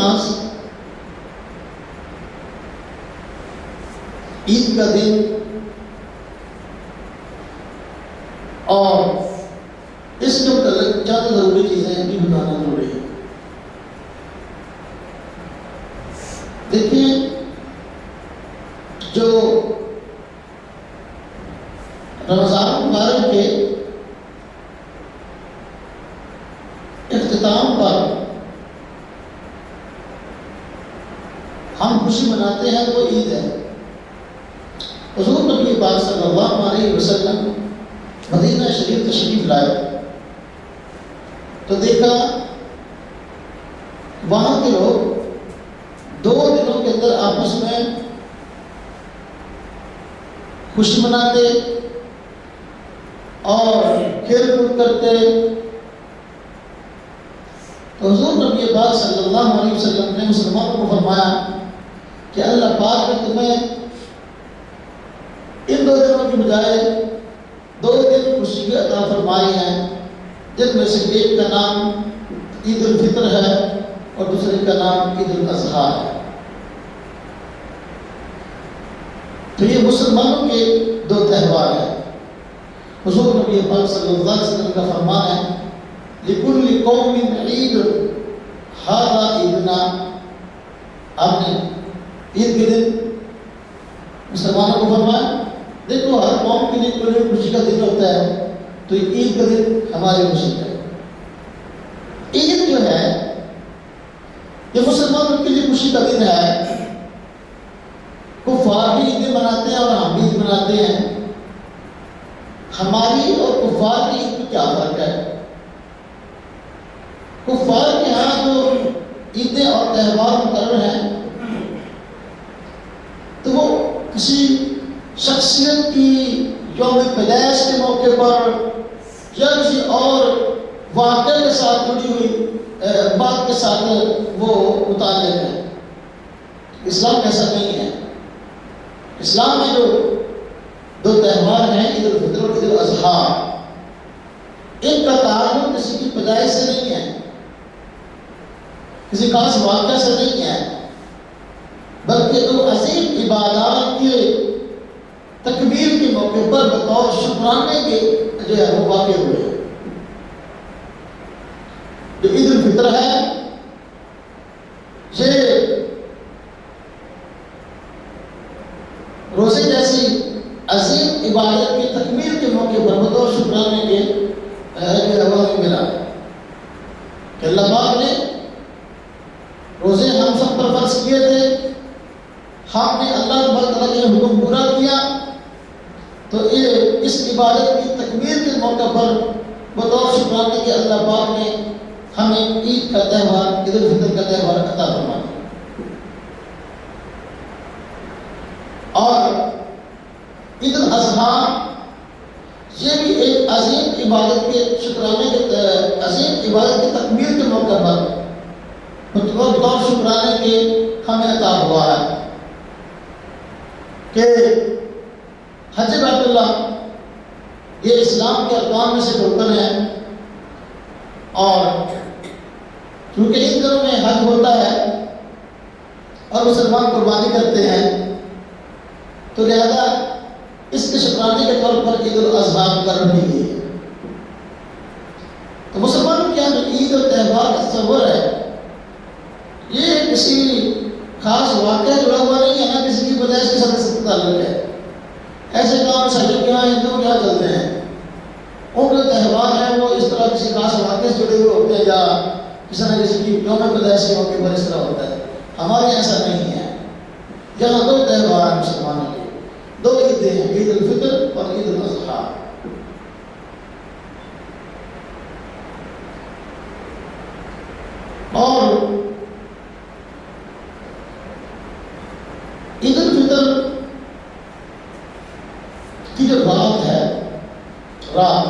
الناس عید کا دن اور اس کے متعلق چند ضروری چیزیں بھی بتانا ضروری ہے. دیکھیے جو رمضان مبارک کے اختتام پر ہم خوشی مناتے ہیں وہ عید ہے. حضور نبی پاک صلی اللہ علیہ وسلم مدینہ شریف تشریف لائے تو دیکھا وہاں کے لوگ 2 دنوں کے اندر آپس میں خوشی مناتے اور کھیل کود کرتے. تو حضور نبی پاک صلی اللہ علیہ وسلم نے مسلمانوں کو فرمایا کہ اللہ پاک نے تمہیں ان 2 دنوں کی بجائے 2 دن خوشی کی عطا فرمائی ہیں، جن میں سے ایک کا نام عید الفطر ہے اور دوسرے کا نام عید الاضحیٰ ہے. تو یہ مسلمانوں کے 2 تہوار ہیں. حضور نبی پاک صلی اللہ علیہ وسلم کا فرمان ہے لِكُلِّ قَوْمٍ عِيدٌ هَذَا عِيدُنَا. آپ نے عید کے دن مسلمانوں کو فرمایا دیکھو ہر قوم کے لیے کوئی خوشی کا دن ہوتا ہے، تو عید کا دن ہماری خوشی ہے. عید جو ہے یہ مسلمانوں کے لیے خوشی کا دن ہے. کفار بھی عید مناتے ہیں اور ہم بھی عید مناتے ہیں. ہماری اور کفار کی عید میں کیا فرق ہے؟ کفار کے ہاں جو عیدیں اور تہوار مقرر ہیں تو وہ کسی شخصیت کی یوم پیدائش کے موقع پر یا کسی اور واقعے کے ساتھ جڑی ہوئی بات کے ساتھ وہ متعلق ہے. اسلام ایسا نہیں ہے. اسلام میں جو 2 تہوار ہیں عید الفطر اور عید الاضحیٰ، ان کا تعلق کسی کی پیدائش سے نہیں ہے، کسی خاص واقعہ سے نہیں ہے، بلکہ 2 عظیم عبادات کے تکبیر کے موقع پر بطور شکرانے کے جو ہے وہ واقع ہوئے ہیں. جو عید الفطر ہے یہ روزے جیسی عظیم عبادت کی تکمیل کے موقع پر بطور شکرانے کے ملا کہ اللہ پاک نے روزے ہم سب پر فرض کیے تھے، ہم نے اللہ تعالیٰ کے حکم پورا کیا، تو یہ اس عبادت کی تکمیل کے موقع پر بطور شکرانے کے اللہ پاک نے ہمیں عید کا تہوار عید الفطر کا تہوار عطا فرمایا. اور عید الاضحیٰ یہ بھی ایک عظیم عبادت کے شکرانے کے عظیم عبادت کی تکمیل کے موقع پر بطور شکرانے کے ہمیں عطا ہوا ہے کہ حج بیت اللہ یہ اسلام کے ارکان میں سے رکن ہے، اور کیونکہ ان دنوں میں حج ہوتا ہے اور مسلمان قربانی کرتے ہیں تو لہذا اس کے شکرانے کے طور پر عید الاضحیٰ مقرر کی گئی ہے. تو مسلمانوں کے یہاں جو عید اور تہوار کا تصور ہے یہ کسی خاص واقعہ جڑا ہوا نہیں ہے، نہ کسی کی پیدائش کے ساتھ تعلق ہے. ایسے کام سجوں کے یہاں ہندوؤں کے یہاں چلتے ہیں، ان کے تہوار ہیں وہ اس طرح کسی خاص واقعے سے جڑے ہوئے ہوتے ہیں یا کسی نہ کسی کی یوم پیدائش کے موقع پر اس طرح ہوتا ہے. ہمارے یہاں ایسا نہیں ہے. یہاں 2 تہوار ہیں مسلمانوں کے، 2 عیدیں ہیں، عید الفطر اور عید الاضحیٰ. اور عید الفطر کی جو رات ہے، رات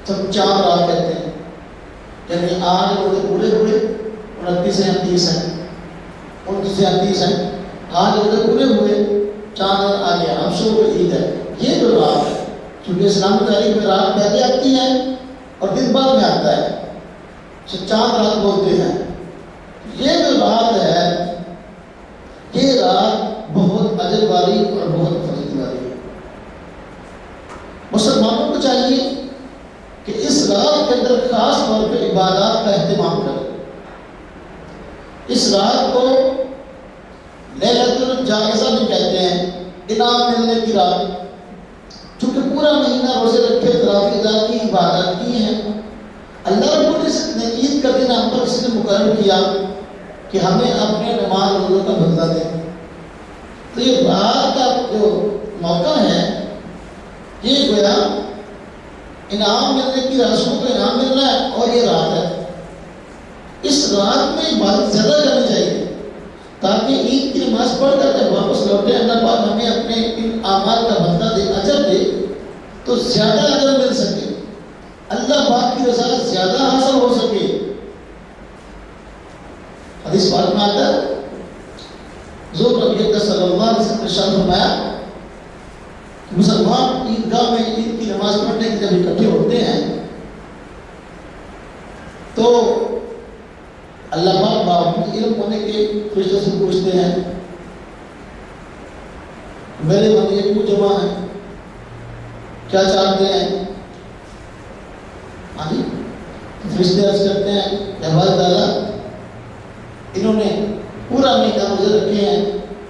سب 4 رات کہتے ہیں، یعنی آج روزے پورے ہوئے 29 ہیں 30 ہیں 29 یا 30 ہیں، آج روزے پورے ہوئے، چاند آ گیا، ہم شروع عید ہے. یہ جو رات ہے کیونکہ اسلامی تاریخ میں رات پہلے آتی ہے اور دن بعد میں آتا ہے، چاند رات بولتے ہیں. اس رات کو لیلۃ الجائزہ بھی کہتے ہیں، انعام ملنے کی رات، چونکہ پورا مہینہ روزے رکھے تراویح ادا کی، عبادت کی ہیں۔ اللہ رب العزت نے عید کا دن ہم پر اس نے مقرر کیا کہ ہمیں اپنے نماز روزوں کا بدلہ دیں۔ تو یہ رات کا جو موقع ہے یہ گویا انعام ملنے کی، رسول کو انعام ملنا ہے، اور یہ رات ہے۔ اس رات میں عبادت زیادہ کرنی چاہیے تاکہ عید کی نماز پڑھ کر جب واپس لوٹے اللہ پاک ہمیں اپنے ان اعمال کا بدلہ دے، اجر دے، تو زیادہ اجر مل سکے، اللہ پاک کی رضا زیادہ حاصل ہو سکے۔ حدیث پاک میں آتا ہے حضور نبی اکرم صلی اللہ علیہ وسلم نے ارشاد فرمایا کہ مسلمان عیدگاہ میں عید کی نماز پڑھنے کے جب اکٹھے ہوتے ہیں تو اللہ پاک باوجود علم ہونے کے فرشتوں سے پوچھتے ہیں میرے بندے کیوں جمع ہیں، کیا چاہتے ہیں؟ ہاں جی، فرشتے عرض کرتے ہیں کہ ہمارے تعالیٰ انہوں نے پورا مہینہ روزے رکھے ہیں،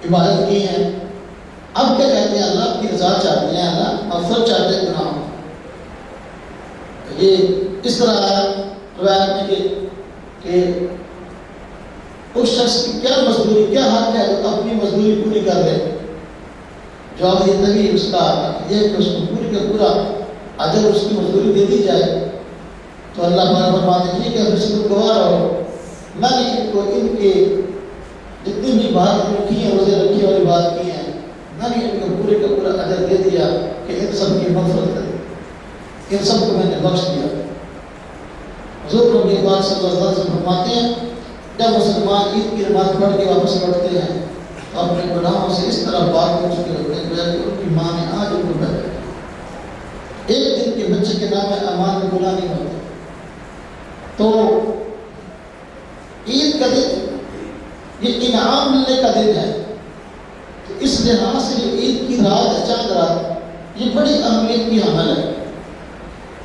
عبادت کی ہیں، اب کیا کہتے ہیں؟ اللہ کی رضا چاہتے ہیں، اللہ مغفرت چاہتے ہیں گناہوں۔ یہ اس طرح روایت میں کہ اس شخص کی کیا مزدوری، کیا حق ہے جو اپنی مزدوری پوری کر لے، جواب یہ تبھی اس کا یہ کہ اس کو پوری کا پورا اجر اس کی مزدوری دے دی جائے۔ تو اللہ پاک فرماتے ہیں ٹھیک ہے، اس کو گوار ہو، میں نے ان کو ان کے جتنی بھی بات کی ہیں، روزے رکھی اور بات کی ہیں، میں نے ان کو پورے کا پورا اجر دے دیا کہ ان سب کی مغفرت کرے، ان سب کو میں نے بخش دیا۔ حضور نبی پاک صلی اللہ علیہ وسلم فرماتے ہیں جب مسلمان عید کی نماز پڑھ کے واپس لوٹتے ہیں تو اپنے گناہوں سے اس طرح پاک ہو چکے ہوتے ہیں کہ ان کی ماں نے آج ان کو پیدا کیا۔ ایک دن کے بچے کے نام میں امان میں گناہ نہیں ہوتا۔ تو عید کا دن یہ انعام ملنے کا دن ہے، تو اس لحاظ سے جو عید کی رات ہے، چاند رات، یہ بڑی اہمیت کی حامل ہے۔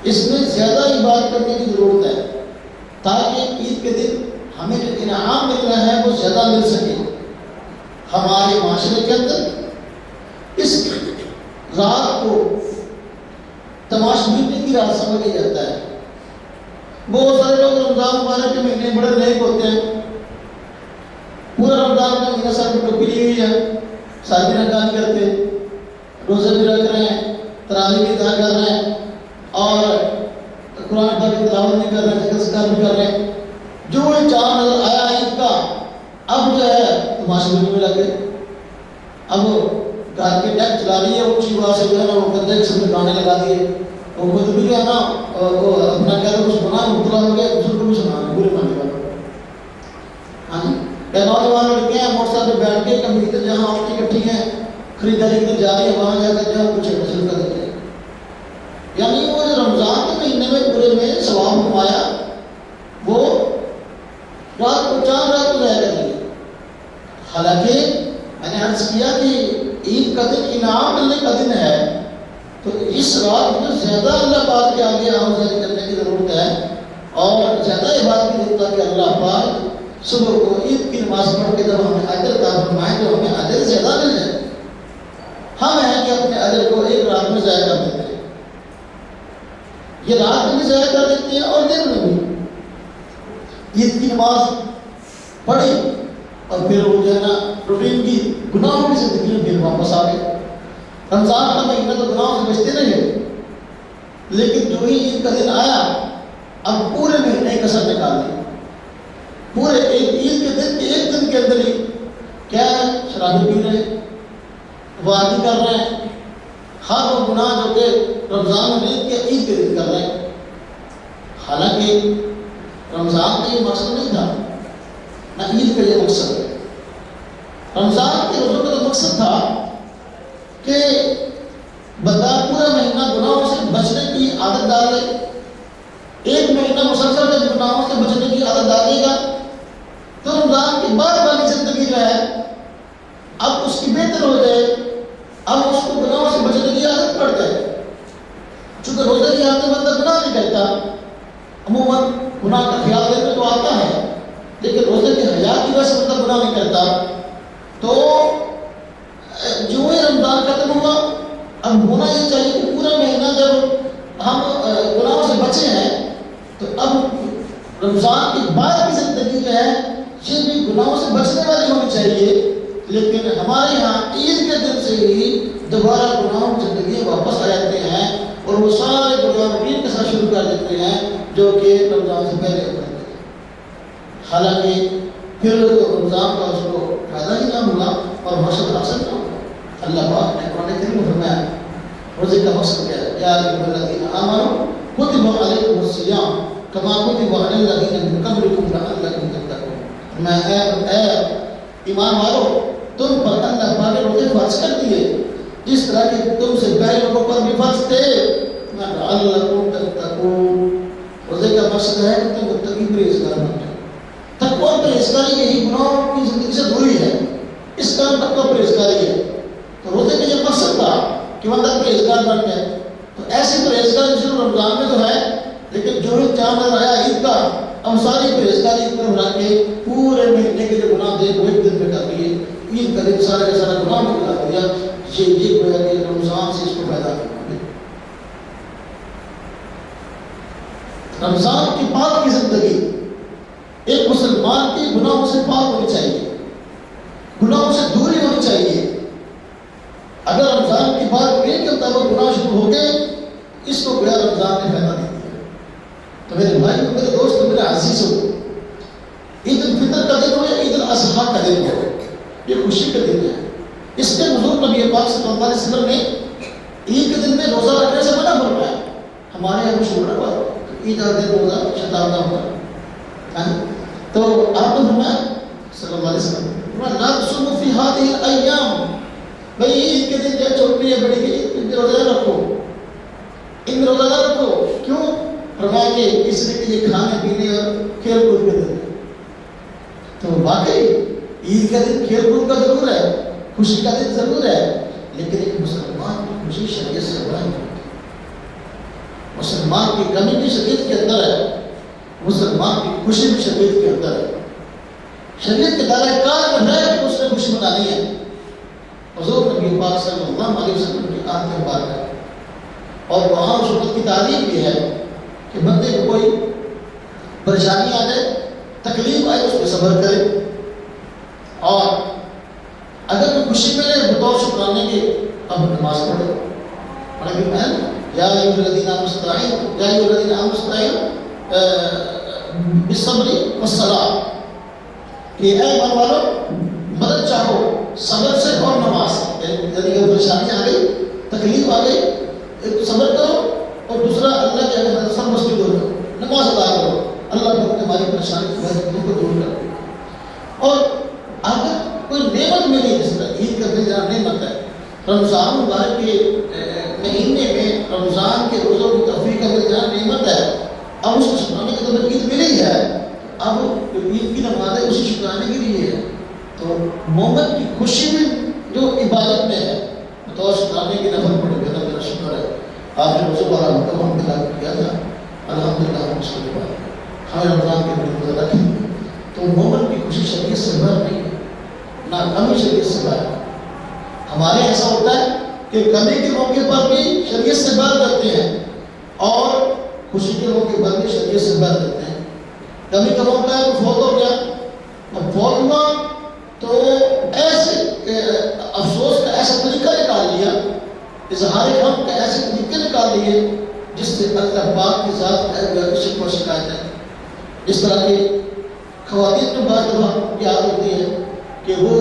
اس میں زیادہ عبادت کرنے کی ضرورت ہے تاکہ عید کے دن ہمیں جو انعام مل رہا ہے وہ زیادہ مل سکے۔ ہمارے معاشرے کے اندر اس رات کو تماشبینی کی رات سمجھا جاتا ہے۔ بہت سارے لوگ رمضان مبارک کے مہینے بڑے نیک ہوتے ہیں، پورا رمضان کا مہینہ سر میں ٹوپی لی ہوئی ہے، سر بھی رنگانی کرتے، روزے بھی رکھ رہے ہیں، تراویح بھی ادا کر رہے ہیں، اور قرآن پاک کی تلاوت بھی کر رہے ہیں، ذکر اذکار بھی کر رہے ہیں۔ جو یہ چاند نظر آیا عید کا، اب جو ہے تماشبینی میں لگے، اب گھر کے ڈیک چلا رہی ہے، اونچی آواز سے جو ہے نا وہ گندے قسم کے گانے لگا دیے، وہ خود بھی جو ہے نا وہ اپنا کہہ رہے کچھ گناہ مبتلا ہو گیا، دوسرے کو بھی سنانا برے معنی کا۔ ہاں جی، نوجوان لڑکے ہیں موٹر سائیکل پہ بیٹھ کے کمپیوٹر جہاں اور اکٹھی ہیں خریداری کے جا رہی ہے، وہاں جا کر جو ہے کچھ شروع کر دیتے ہیں۔ یعنی وہ جو رمضان کے مہینے میں پورے میں ثواب کمایا وہ رات کو چاند رات کو ضائع کر دیا۔ حالانکہ میں نے عرض کیا کہ عید کا دن انعام ملنے کا دن ہے، تو اس رات میں زیادہ اللہ پاک کے آگے آموزش کرنے کی ضرورت ہے اور زیادہ عبادت کی ضرورت ہے کہ اللہ پاک صبح کو عید کی نماز پڑھ کے جب ہمیں اجر عطا فرمائیں تو ہمیں اجر زیادہ مل جائے۔ ہم ہیں کہ اپنے اجر کو ایک رات میں ضائع کر دیتے ہیں، یہ رات میں بھی ضائع کر دیتے ہیں اور دن میں بھی۔ عید کی نماز پڑھی اور پھر وہ جو ہے نا روٹین کی گناہوں کی زندگی میں پھر واپس آ گئے۔ رمضان کا مہینہ تو گناہوں سے بچتے رہے، لیکن جو ہی عید کا دن آیا اب پورے مہینے کسر نکال دی۔ پورے ایک عید کے دن کے ایک دن کے اندر ہی کیا ہے، شرابی پی رہے ہیں، وادی کر رہے ہیں، ہر وہ گناہ جو کہ رمضان میں نہیں کیا عید کے دن کر رہے ہیں۔ حالانکہ رمضان کا یہ مقصد نہیں تھا، نہ عید کا یہ مقصد ہے۔ رمضان کے روزوں کا تو مقصد تھا کہ بندہ پورا مہینہ گناہوں سے بچنے کی عادت ڈال لے، ایک مہینہ مسلسل جب گناہوں سے بچنے کی عادت ڈالے گا تو رمضان کے بعد والی زندگی جو ہے اب اس کی بہتر ہو جائے، اب اس کو گناہوں سے بچنے کی عادت پڑ جائے۔ چونکہ روزے کی حالت میں بندہ گناہ نہیں کرتا، عموماً گناہ کا خیال لینے تو آتا ہے، لیکن روزے کے حیا کی وجہ گناہ نہیں کرتا. تو جو ہی رمضان ختم ہوا، اب ہونا یہ چاہیے کہ پورا مہینہ جب ہم گناہوں سے بچے ہیں تو اب رمضان کے بعد کی زندگی جو ہے یہ بھی گناہوں سے بچنے والی ہونی چاہیے. لیکن ہمارے یہاں عید کے دن سے ہی دوبارہ گناہوں کی زندگی واپس آ جاتے ہیں اور وہ سارے گناہ روٹین کے ساتھ شروع کر دیتے ہیں جو کہ رمضان سے پہلے کرتے ہیں. حالانکہ پھر رمضان کا اس کو فائدہ ہی نہ ہوا اور مقصد حاصل نہ ہوا. اللہ پاک نے قرآن کریم میں فرمایا روزے کا مقصد کیا ہے؟ یا ایھا الذین آمنوا کتب علیکم الصیام کما کتب علی الذین من قبلکم لعلکم تتقون. میں اے ایمان والو، تم پر اللہ پاک نے روزے فرض کر دیے جس طرح کہ تم سے پہلے لوگوں پر بھی فرض تھے. لعلکم تتقون. روزے کا مقصد ہے کہ تم متقی پرہیزگار بن جاؤ. تقویٰ پرہیزگاری یہی گناہوں کی زندگی سے دوری ہے، اس کا تقویٰ پرہیزگاری ہے. تو روزے کا یہ مقصد تھا کہ بندہ پرہیزگار بن جائے. تو ایسی پرہیزگاری صرف رمضان میں تو ہے، لیکن جو ہی چاند نظر آیا عید کا، ہم ساری پرہیزگاری ایک طرف رکھ کے پورے مہینے کے جو گناہ تھے وہ ایک دن میں کر دیے. عید کا دن سارے کا سارا گناہ میں کر دیا. یہ گویا کہ رمضان سے اس کو پیدا کرنا. رمضان کے بعد کی زندگی ایک مسلمان کی گناہوں سے پاک ہونی چاہیے، گناہوں سے دوری ہونی چاہیے. اگر رمضان کے بعد ایک کے مطابق گناہ شروع ہو گئے، اس کو گویا رمضان نے فائدہ نہیں دیا. تو میرے بھائی، میرے دوست، میرے عزیزوں، عید الفطر کا دن ہو یا عید الاضحیٰ کا دن ہو، یہ خوشی کا دن ہے. اس میں حضور نبی پاک صلی اللہ علیہ وسلم نے عید کے دن میں روزہ رکھنے سے منع فرمایا. ہمارے یہاں مشہور ہے عید کا دن روزہ شتابدہ ہوگا. تو آپ نے فرمایا صلی اللہ علیہ وسلم لا تصوموا فی هذه الایام، بھائی عید کے دن جو چھوٹی ہے بڑی ہے ان میں روزہ رکھو، ان میں روزہ نہ رکھو. کیوں؟ فرمایا کہ اس لیے کہ یہ کھانے پینے اور کھیل کود کے دن ہے. تو واقعی عید کا دن کھیل کود کا ضرور ہے، خوشی کا دن ضرور ہے، لیکن ایک مسلمان کی خوشی شریعت سے بڑا ہے. مسلمان کی کمی بھی شریعت کے اندر ہے، مسلمان کی خوشی بھی شریعت کے اندر ہے. شریعت کے دائرہ کار میں ہے کہ اس نے خوشی منانی ہے. حضور نبی پاک صلی اللہ علیہ وسلم کی آنکھ بات ہے اور وہاں اس وقت کی تعلیم یہ ہے کہ بندے کو کوئی پریشانی آ جائے، تکلیف آئے، اس پہ صبر کرے، اور اگر کوئی خوشی ملے بطور شکرانے کے اب نماز پڑھے. پڑھے کہ میں یا ایھا الذین آمنوا استعینوا بالصبر والصلاۃ، کہ اے ایمان والو مدد چاہو صبر سے اور نماز سے. یعنی کہ پریشانی آ گئی، تکلیف آ گئی، ایک صبر کرو اور دوسرا اللہ کے آگے سر مسجد ہو جاؤ، نماز ادا کرو، اللہ کو تمہاری پریشانی کو دور کرو. اور اگر کوئی نعمت ملی، جس طرح عید کا دن جہاں نعمت ہے، رمضان مبارک کے مہینے میں رمضان کے روزوں کی توفیق کا دن جہاں نعمت ہے، اب اس کو شکرانے کی تو عید ملی ہے، اب عید کی نماز ہے اسی شکرانے کے لیے ہے. تو مومن کی خوشی بھی جو عبادت میں ہے بطور شکرانے کی نفل پڑے گا. میرا شکر ہے آپ نے روزوں والا حکم ہم نے لاگو کیا تھا، الحمدللہ ہم اس کے بعد ہمیں رمضان کے دن روزہ رکھیں. تو مومن کی خوشی شریعت سے باہر نہیں ہے، نہ کمی شریعت سے باہر ہے. ہمارے ایسا ہوتا ہے کہ کمی کے موقع پر بھی شریعت سے باہر کرتے ہیں اور خوشی کے موقع پر بھی شریعت سے باہر کرتے ہیں. کمی کا موقع ہے تو فوت ہو گیا، اب فوت ہوا تو ایسے افسوس کا ایسا طریقہ نکال لیا، اظہار غم کا ایسے طریقے نکال لیے جس سے اللہ پاک کی ذات شکوہ و شکایت ہے. اس طرح کے خواتین کو بعض دفعہ یاد ہوتی ہے کہ وہ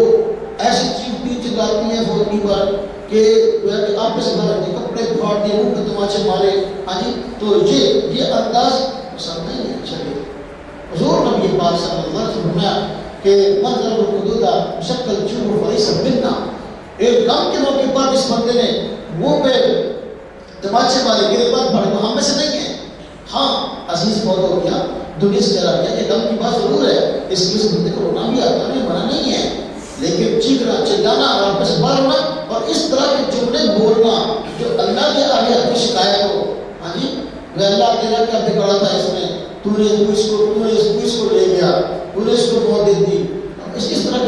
ایسی چیز چلاتی ہیں فوتگی پر کہ آپ سے بھر دیں، کپڑے پھاڑ دیے، منہ پہ تماچے مارے. ہاں جی، تو یہ انداز پسند نہیں ہے شریعت. حضور نبی پاک صلی اللہ علیہ وسلم نے کہ منظر الحدود شکل چور فریس بننا، ایک غم کے موقع پر اس بندے نے منہ پہ تماچے مارے، گرے پر پڑے، وہ ہم میں سے نہیں ہے. ہاں عزیز فوت ہو گیا، دنیا سے چلا گیا، یہ غم کی بات ضرور ہے، اس لیے اس بندے کو رونا بھی آتا ہے، منع نہیں ہے، لیکن چیخنا چلانا اور آپ سے باہر ہونا اور اس طرح کے جملے بولنا جو اللہ کے آگے آپ کی شکایت ہو. ہاں جی، وہ اللہ تیرا کیا بگڑا تھا اس میں، تو نے اس کو لے گیا، تو نے اس کو موت دے دی. اس طرح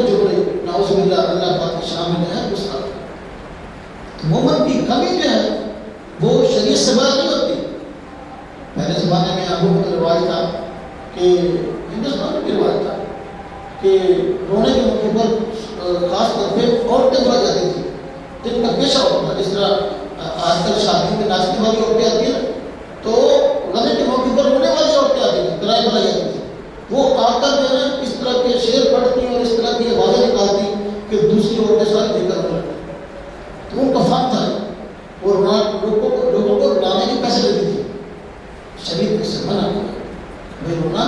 کہ ہندوستان میں بھی روایت تھا کہ رونے کے موقع پر خاص طور پہ عورتیں بلا جاتی تھیں جن کا پیشہ ہوتا تھا. جس طرح آج کل شادی میں ناچنے والی عورتیں آتی ہیں تو غنے کے موقع پر رونے والی عورتیں آتی تھیں, کرائے بلائی جاتی تھی. وہ آ کر جو ہے اس طرح کے شعر پڑھتی اور اس طرح کی آوازیں نکالتی کہ دوسری عورتیں ساری دیکھ کر رونے. تو ان کا فن تھا وہ لوگوں کو رلانے کے پیسے لیتی تھی. شریعت اس سے منع کیا بھائی رونا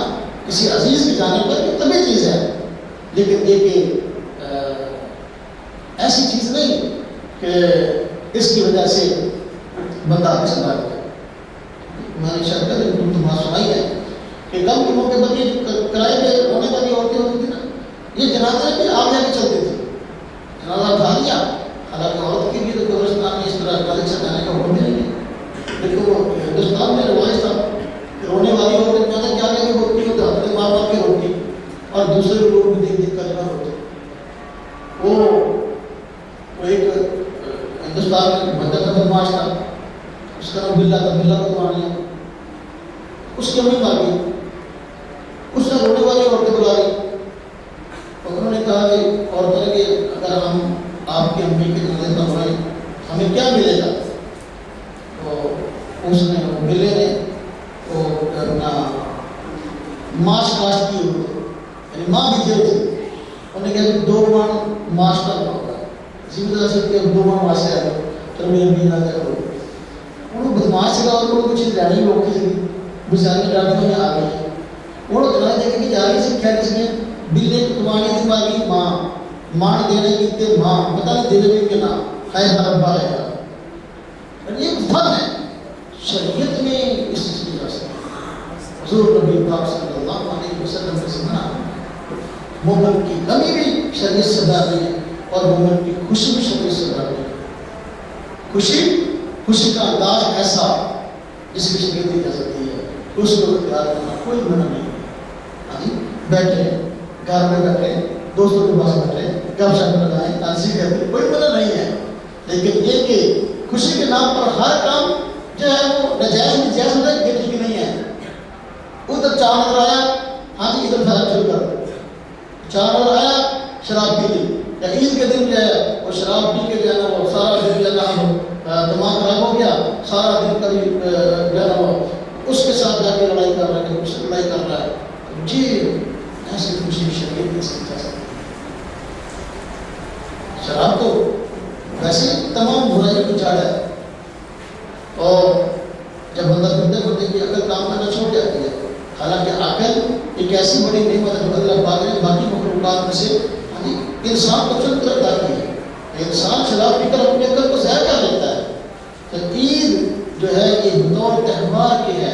کسی عزیز کی جانے پر یہ طبیعی چیز ہے, لیکن یہ کہ ایسی چیز نہیں کہ اس کی وجہ سے بندہ آپ سے بھاگ جائے. میں نے شاید کہا تم بات سنائی ہے کہ غم کے موقع پر یہ کرائے پہ رونے والی عورتیں ہوتی تھی نا, یہ جنازے پہ آگ جا کے چلتے تھے. جنازہ اٹھا لیا, حالانکہ عورت کے لیے تو قبرستان میں اس طرح کالج سے جانے کا حکم نہیں ہے, لیکن وہ ہندوستان میں رواج تھا کہ رونے والی عورتیں جانے کے آگے بھی ہوتی ہوتے اپنے ماں باپ کے روتی اور دوسرے لوگ بھی دیکھ دیکھ کر ہوتے. وہ ایک ہندوستان میں بندہ کا بدماش تھا, اس کا نام بلا تھا, بلا بدمانی. اس کی امی مار گئی, اس نے رونے والی عورتیں بلا لی اور انہوں نے کہا کہ عورتوں نے کہ اگر ہم آپ کی امی کے نظر نہ ہوئے ہمیں کیا ملے گا. تو اس نے ملے نے وہ اپنا ماش کاشت کی, یعنی ماں بھی جیل تھی. انہوں نے کہا کہ 2 من ماش کا ہوگا, اسی وجہ سے کہ 2 من ماش ہے تو میری امی نہ کرو. انہوں نے بدماش سے کہا اور کچھ چیز لڑائی ہو گئی تھی بزاری ڈاکٹر میں آ گئی. انہوں نے جانے دیکھے کہ جا رہی سے کیا اس نے بلے کمانے کی باقی ماں مان دینے کی تے ماں پتہ نہیں دینے کی نہ خیر ربا ہے. یہ فن ہے شریعت میں اس چیز کی جاست ہے. حضور نبی پاک صلی اللہ علیہ وسلم نے سمجھا مومن کی غمی بھی شریعت سے داری ہے اور مومن کی خوشی بھی شریعت سے داری ہے. خوشی کا انداز ایسا جس کی شریعت دی جا سکتی ہے, اس کو اختیار کرنا کوئی منع نہیں ہے. بیٹھے گھر میں بیٹھے دوستوں کے پاس بیٹھے گپ شپ لگائیں تانسی کرتے کوئی منع نہیں ہے, لیکن یہ کہ خوشی کے نام پر ہر کام جو ہے وہ ناجائز میں جائز ہوتا ہے, یہ ٹھیک نہیں ہے. ادھر چاند نظر آیا, ہاں جی ادھر پھیلا شروع کر دو. چاند نظر آیا شراب پی لی, یا عید کے دن جو ہے وہ شراب پی کے جو ہے نا وہ سارا دن جو ہے نا دماغ خراب ہو گیا, سارا دن کبھی جو ہے نا وہ اس کے ساتھ جا کے لڑائی کر رہا ہے, اس سے لڑائی کر رہا ہے. جی ایسی خوشی شریعت نہیں سمجھا سکتی. شراب تو ویسے تمام برائی کی جڑ ہے, اور جب بندہ بندے بندے کی عقل کام کرنا چھوڑ جاتی ہے, حالانکہ عقل ایک ایسی بڑی نعمت ہے اللہ پاک نے باقی مخلوقات میں سے انسان کو چن کر عطا کی ہے. انسان شراب پی کر اپنی عقل کو ضائع کر لیتا ہے. تو عید جو ہے یہ بطور تہوار کی ہے,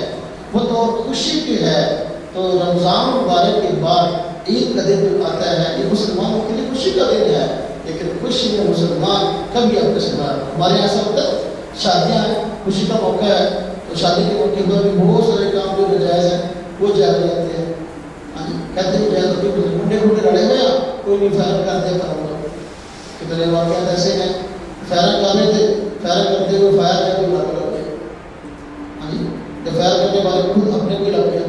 بطور خوشی کی ہے. تو رمضان مبارک کے بعد عید کا دن جو آتا ہے یہ مسلمانوں کے لیے خوشی کا دن ہے, لیکن خوشی میں مسلمان کبھی اپنے سے باہر. ہمارے یہاں ایسا ہوتا ہے شادیاں ہیں, خوشی کا موقع ہے, تو شادی کے موقع پر بھی بہت سارے کام جو ناجائز ہیں وہ جائز جاتے ہیں. کہتے ہیں جائز ہوتی ہے, منڈے گھنڈے لڑے ہوئے ہیں, کوئی نہیں فیرن کرتے کروں گا. کتنے واقعات ایسے ہیں فیرن کر رہے تھے, فیرن کرتے ہوئے فائر کر کے لگ گئے. ہاں جی, جب فائر کرنے والے خود اپنے کو لگ گئے.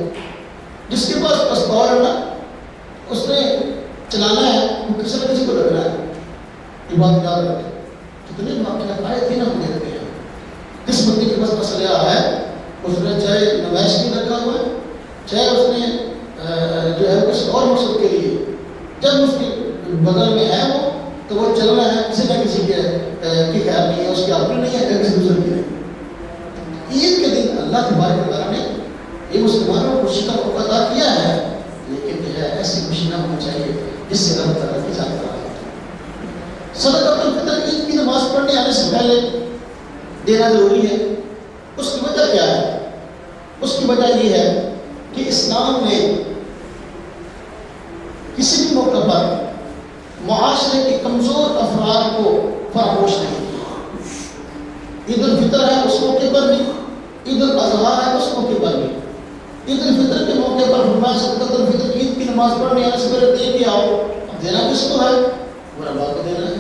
جس کے پاس پستول ہے نا اس نے چلانا ہے, وہ کسی نہ کسی کو لگنا ہے. یہ بات یاد رکھیں. کتنے واقعات آئے تھے نا ہم دیکھتے ہیں. کس بندے کے پاس مسئلہ ہے, اس نے چاہے نمائش بھی رکھا ہوا ہے, چاہے اس نے جو ہے کسی اور مقصد کے لیے, جب اس کے بغل میں ہے وہ تو وہ چلنا ہے کسی نہ کسی کے کی خیر نہیں ہے, اس کی اپنی نہیں ہے, کسی دوسرے کی نہیں. عید کے دن اللہ تبارک و تعالیٰ نے یہ مسلمانوں کو خوشی کا موقع عطا کیا ہے, لیکن جو ہے ایسی خوشی نہ ہونا چاہیے جس سے رب تعالیٰ کی ذات رہا ہے. صدقۃ الفطر عید کی نماز پڑھنے آنے سے پہلے دینا ضروری ہے. اس کی وجہ کیا ہے؟ اس کی وجہ یہ ہے کہ اسلام نے کسی بھی موقع پر معاشرے کے کمزور افراد کو فراموش نہیں کیا. عید الفطر ہے اس موقع پر بھی, عید الاضحیٰ ہے اس موقع پر بھی. عید الفطر کے موقع پر فرمایا صدقۃ الفطر عید کی نماز پڑھنے آنے سے پہلے دے کے آؤ. اب دینا کس کو ہے؟ غرباء کو دینا ہے,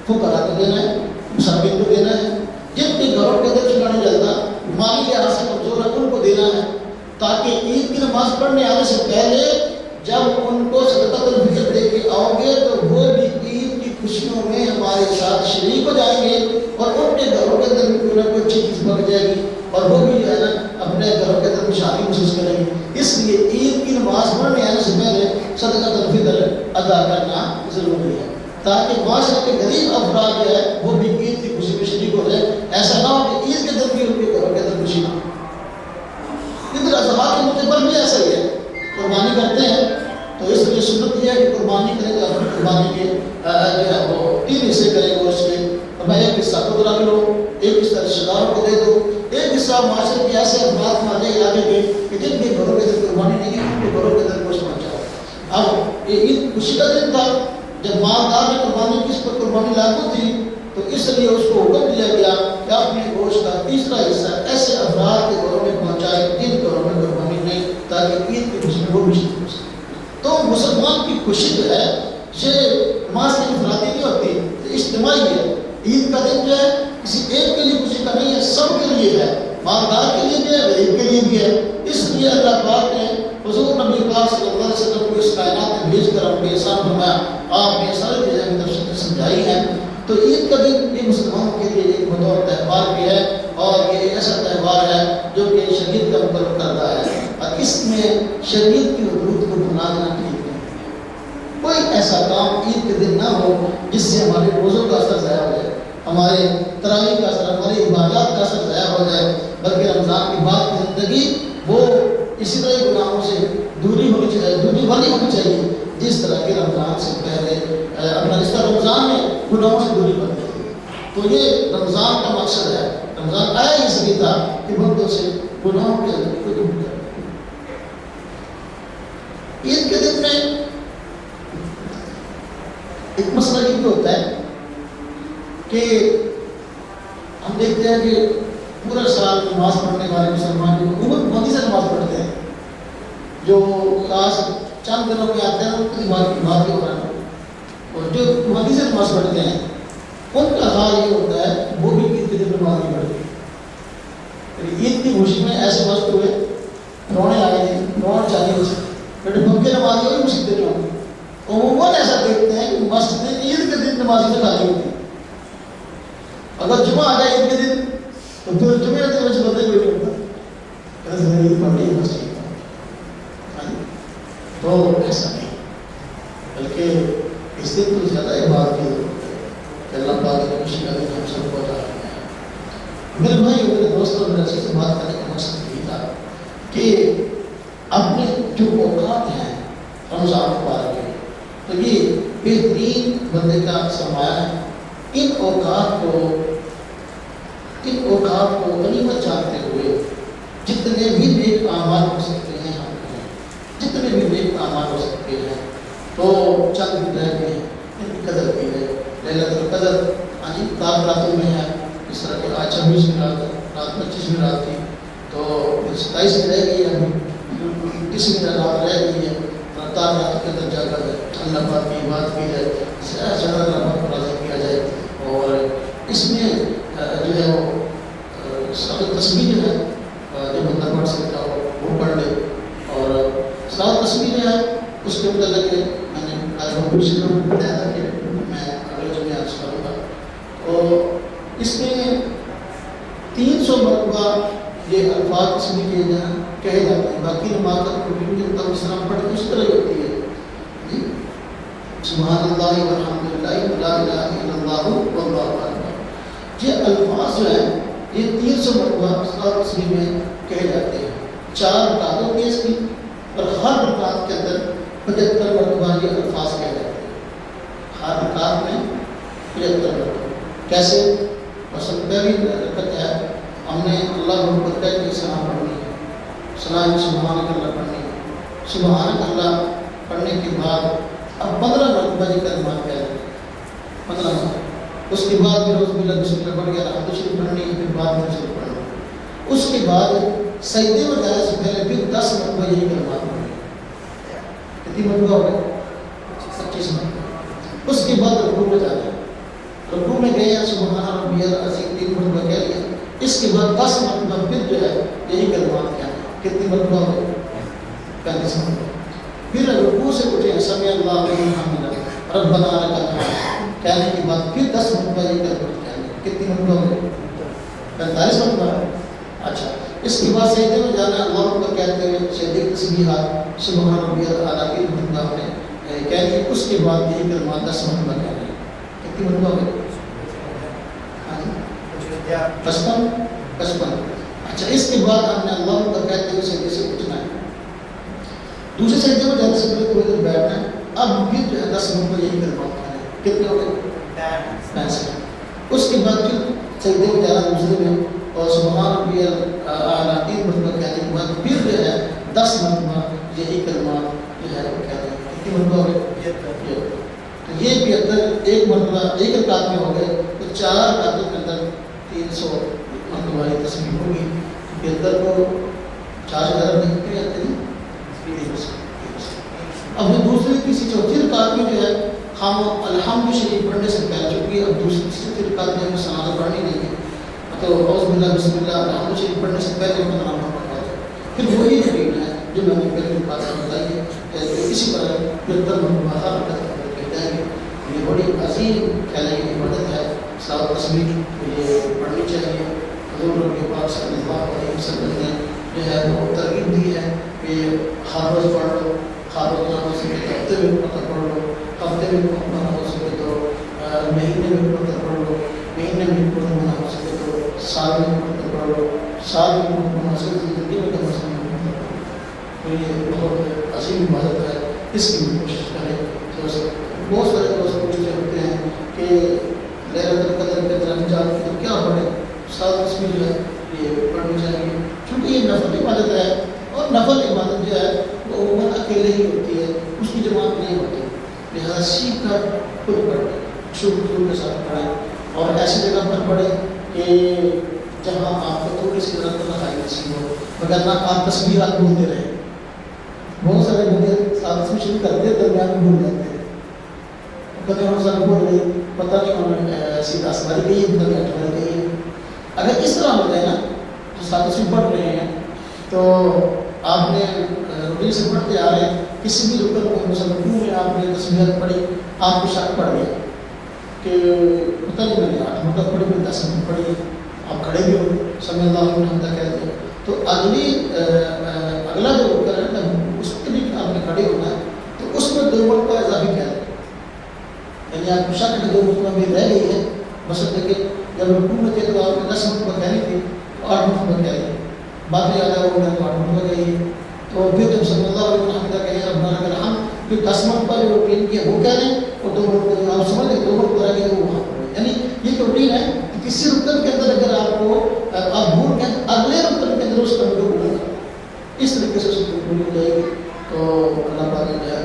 فقراء کو دینا ہے, مساکین کو دینا ہے, جن کے گھروں کے اندر چلا نہیں جلتا, مالی لحاظ سے کمزور ہے ان کو دینا ہے. تاکہ عید کی نماز پڑھنے آنے سے پہلے جب ان کو صدقۃ الفطر دے کے آؤ گے تو وہ بھی عید کی خوشیوں میں ہمارے ساتھ شریک ہو جائیں گے اور ان کے گھروں کے اندر بھی کوئی نہ کوئی اچھی چیز پک جائے گی اور وہ بھی جو ہے نا اپنے گھروں کے اندر خوشحالی محسوس کریں گے۔ اس لیے عید کی نماز پڑھنے آنے سے پہلے صدقۃ الفطر ادا کرنا ضروری ہے تاکہ معاشرے کے غریب افراد جو ہے وہ بھی عید کی خوشی میں شریک ہو جائے۔ ایسا نہ ہو کہ عید کے دن بھی ان کے گھروں کے اندر خوشی نہ ہو۔ ادھر اضحیٰ کے موقع پر بھی ایسا ہی ہے، قربانی کرتے ہیں تو اس لیے سنت یہ ہے کہ قربانی کریں تو اپنی قربانی کے جو ہے وہ 3 حصے کریں گوشت کے، اور میں ایک حصہ خود رکھ لو، ایک حصہ رشتہ داروں کو دے دو، ایک حصہ معاشرے کے ایسے افراد ہمارے علاقے کے کہ جن کے گھروں کے اندر قربانی نہیں ہے ان کے گھروں کے اندر گوشت پہنچاؤ۔ اب یہ عید خوشی کا دن تھا، جب مالدار نے قربانی کی، اس پر قربانی لاگو تھی تو اس لیے اس کو حکم دیا گیا کہ اپنے گوشت کا 3 حصہ ایسے افراد کے گھروں میں پہنچائے جن گھروں میں قربانی نہیں، تاکہ عید کی خوشی میں وہ بھی شریک ہو سکے۔ تو مسلمان کی خوشی جو ہے یہ معاشرے کی انفرادی نہیں ہوتی، یہ اجتماعی ہے۔ عید کا دن جو ہے کسی ایک کے لیے خوشی کا نہیں ہے، سب کے لیے ہے، مالدار کے لیے بھی ہے، غریب کے لیے بھی ہے۔ اس لیے اللہ پاک نے حضور نبی پاک صلی اللہ علیہ وسلم کو اس کائنات میں بھیج کر اپنے احسان فرمایا، آپ نے سارے چیزیں کی تفصیل سمجھائی ہیں۔ تو عید کا دن یہ مسلمانوں کے لیے ایک بطور تہوار بھی ہے اور یہ ایسا تہوار ہے جو کہ شریعت کا مقرر کرتا ہے، اور اس میں شریعت کی حدود کو بنا دینا ٹھیک نہیں ہے۔ کوئی ایسا کام عید کے دن نہ ہو جس سے ہمارے روزوں کا اثر ضائع ہو جائے، ہمارے تراویح کا اثر، ہماری عبادات کا اثر ضائع ہو جائے، بلکہ رمضان کے بعد کی زندگی وہ اسی طرح گناہوں سے دوری والی ہونی چاہیے جس طرح کے رمضان سے پہلے اپنا رشتہ رمضان میں گناہوں سے دوری بنتی ہے۔ تو یہ رمضان کا مقصد ہے، رمضان آیا اس لیے تھا کہ بندوں سے گناہوں کے زندگی کو دور کرے۔ عید کے دن میں ایک مسئلہ یہ بھی ہوتا ہے کہ ہم دیکھتے ہیں کہ پورا سال نماز پڑھنے والے مسلمان جو حکومت بندی سے نماز پڑھتے ہیں، جو خاص چند دنوں میں آتے ہیں ان کی نماز ہو رہا ہے، اور جو بندی سے نماز پڑھتے ہیں ان کا حال یہ ہوتا ہے وہ بھی عید کے دن نماز نہیں پڑھتے۔ عید کی خوشی میں ایسے مست ہوئے، رونے آئے تھے، رونا چاہیے اسے بٹ پنکھے نمازی ہوئی مسجد نہیں ہوتی۔ عموماً ایسا دیکھتے ہیں کہ مسجد عید کے دن نمازی سے خالی ہوتی ہے۔ اگر جمعہ آ جائے عید کے دن تو پھر جمعے کے دن بندے کوئی نہیں ہوتا، عید پڑھ لی مسجد۔ تو ایسا نہیں، بلکہ اس دن تو زیادہ عبادت کی ضرورت ہے کہ اللہ پاک کی خوشی کا دن ہم سب کو عطا فرمائے۔ میرے بھائی میرے دوستوں، میرے سے بات کرنے کا مقصد یہ تھا کہ اپنے جو اوقات ہیں رمضان مبارک کے، تو یہ بہترین بندے کا سرمایہ ہے۔ ان اوقات کو غنیمت جانتے ہوئے جتنے بھی نیک اعمال ہو سکتے ہیں ہم کریں، جتنے بھی نیک اعمال ہو سکتے ہیں تو چند دن رہ گئے ہیں، ان کی قدر کی ہے۔ لیلۃ القدر رات راتوں میں ہے، اس طرح کہ آج 26 رات 25 رات تھی تو 27 میں رہ گئی ہے، ابھی 30 رات رہ گئی ہے، راتوں کے اندر جا کر اللہ پاک کی عبادت کی جائے، زیادہ اللہ پاک کو راضی کیا جائے، اور اس میں جو ہے وہ صلاۃ تسبیح جو ہے جو بندہ پڑھ سکتا ہو وہ پڑھ لے، اور صلاۃ تسبیح جو ہے اس کے متعلق میں نے آج کچھ بتایا تھا کہ میں اگلے جمعے عرض کروں گا۔ اور اس میں 300 مرتبہ یہ الفاظ اس میں کہے جاتے ہیں، باقی نماز کا اسلام پڑھتے اس طرح ہوتی ہے جی، سبحان اللہ والحمد للہ ولا الہ الا اللہ واللہ اکبر۔ یہ الفاظ جو ہیں یہ 300 مرتبہ صلاۃ تسبیح میں کہے جاتے ہیں۔ 4 رکعتوں کی اس کی، اور ہر رکعت کے اندر 75 مرتبہ یہ الفاظ کہے جاتے ہیں، ہر رکعت میں 75 مرتبہ۔ کیسے؟ مثلا پہلی رکعت ہے ہم نے اللہ اکبر کہہ کے سلام پڑھنی ہے، سلام سبحانک اللہ پڑھنی ہے، سبحانک اللہ پڑھنے کے بعد اب 15 مرتبہ یہ کلمات کہہ رہے ہیں، 15 مرتبہ۔ اس کے بعد پھر اعوذ باللہ بسم اللہ پڑھ کے الحمد شریف پڑھنی ہے، پھر بعد میں شریف پڑھنا ہے۔ اس کے بعد سجدے میں جانے سے پہلے پھر 10 مرتبہ یہی کلمات پڑھنی ہے۔ کتنی مرتبہ ہو گئے؟ 25 مرتبہ۔ اس کے بعد رکوع میں جانا ہے، رکوع میں گئے سبحان ربی العظیم 3 مرتبہ کہہ لیا، اس کے بعد 10 مرتبہ پھر جو ہے یہی کلمات کہنا ہے کتنی مرتبہ ہو گئی؟ 35 مرتبہ. پھر رکوع سے اٹھے ہیں سمیع اللہ لمن حمدہ ربنا لک الحمد کہنے کے بعد پھر 10 مرتبہ یہ کر کہنے. کتنی مرتبہ ہو گئی؟ 45 مرتبہ. اچھا اس کے بعد سجدے میں جانا ہے اللہ اکبر کہتے ہوئے سجدے کی تسبیحات سبحان ربی الاعلیٰ کی مرتبہ میں کہنے. اس کے بعد یہی کلمات 10 مرتبہ کہنے. کتنی مرتبہ ہو گئی؟ 55. اچھا اس کے بعد ہم نے اللہ اکبر کہتے ہوئے سجدے سے اٹھنا ہے. دوسرے سجدے میں جانے سے پہلے تھوڑی دیر بیٹھنا ہے. اب پھر جو ہے 10 منٹ میں یہی کلمات کہنا ہے. کتنے ہو گئے؟ 65. اس کے بعد پھر سجدے میں جانا دوسرے میں اور سبحان ربی الاعلیٰ 3 مرتبہ کہنے کے بعد پھر جو ہے 10 مرتبہ یہی کلمات جو ہے وہ کہتے ہیں. کتنی مرتبہ ہو گئے؟ تو یہ 75 ایک مرتبہ ایک رکعت میں ہو گئے. تو 4 رکعتوں کے اندر 300 مرتبہ یہ تسبیح ہوگی. 75 کو 4 سے زیادہ نہیں کتنے آتے ہیں. اب دوسری تیسری چوتھی رکعت میں جو ہے ہم الحمد شریف پڑھنے سے پہلے چونکہ اب دوسری تیسری رکعت میں ہمیں سناد پڑھنی نہیں ہے تو اعوذ باللہ بسم اللہ الحمد شریف پڑھنے سے پہلے ہم نام پڑھا ہے. پھر وہی روٹین ہے جو میں نے پہلے رکعت میں بتائی ہے. اسی طرح 75 مرتبہ ہر رکعت کہتے ہیں. یہ بڑی عظیم کہنے کی عبادت ہے. صلاۃ تسبیح یہ پڑھنی چاہیے. حضور نبی پاک صلی اللہ علیہ وسلم نے جو ہے وہ ترغیب دی ہے کہ ہر روز پڑھ لو. ہر روز نہ ہو سکے تو ہفتے میں مطلب پڑھ لو. ہفتے میں نہ ہو سکے تو مہینے میں مطلب پڑھ لو. مہینے میں نہ ہو سکے تو سال میں مطلب پڑھ لو. سال میں نہ ہو سکے تو زندگی میں کم از کم مطلب پڑھ لو. تو یہ بہت عظیم عبادت ہے. اس کی بھی کوشش کریں. بہت سارے دوست پوچھتے ہوتے ہیں کہ لیلۃ القدر کے طرف جا کے کیا پڑھیں. سال تسبیح جو ہے یہ پڑھنی چاہیے کیونکہ یہ نفل عبادت ہے اور نفل عبادت جو ہے وہ عموماً اکیلے ہی ہوتی ہے. اس کی جماعت نہیں ہوتی. لہٰذا سیکھ کر خود پڑھیں. شروع کے ساتھ پڑھیں اور ایسی جگہ پر پڑھیں کہ جہاں آپ کو تھوڑی سی تنہائی نصیب ہو وگرنہ آپ تسبیحات بھولتے رہیں. بہت سارے بندے ساتھ میں شروع کرتے ہیں درمیان میں بھول جاتے ہیں. کبھی ہم سب بول رہے پتہ نہیں انہوں نے سیدھا 10 باری کہی ہے کبھی 8 باری کہی ہے. اگر اس طرح ہو جائے نا تو ساتھ میں پڑھ رہے ہیں تو آپ نے روٹین سے پڑھتے آ رہے ہیں کسی بھی رکن کو مثلا رکوع میں آپ نے تسبیحات پڑھی آپ کو شک پڑ گیا کہ پتہ نہیں میں نے 8 مرتبہ پڑھی میں 10 مرتبہ پڑھی. آپ کھڑے بھی ہو سمیع اللہ لمن حمدہ کہتے ہیں تو اگلا جو رکن ہے نا اس کے بھی آپ نے کھڑے ہونا ہے تو اس میں 2 مرتبہ اضافی کہہ دیں. یعنی آپ کو شک 2 مرتبہ بھی رہ گئی ہے. بس دیکھیں جب رکوع میں تھے تو آپ نے 10 مرتبہ کہنی تھی 8 مرتبہ کہہ دیں. بعد میں یاد آیا وہ میں 8 مرتبہ کہی تو پھر جب سمیع اللہ لمن حمدہ کہیں ربنا لک الحمد پھر 10 مرتبہ جو روٹین کی ہے وہ کہہ دیں اور 2 مرتبہ جو آپ سمجھ لیں 2 مرتبہ رہ گئے وہ وہاں پڑھیں. یعنی یہ روٹین ہے کہ کسی رکن کے اندر اگر آپ کو آپ بھول گئے اگلے رکن کے اندر اس کا ویڈیو بولنا اس طریقے سے اس کو بھول جائے گی تو اللہ پاک جو ہے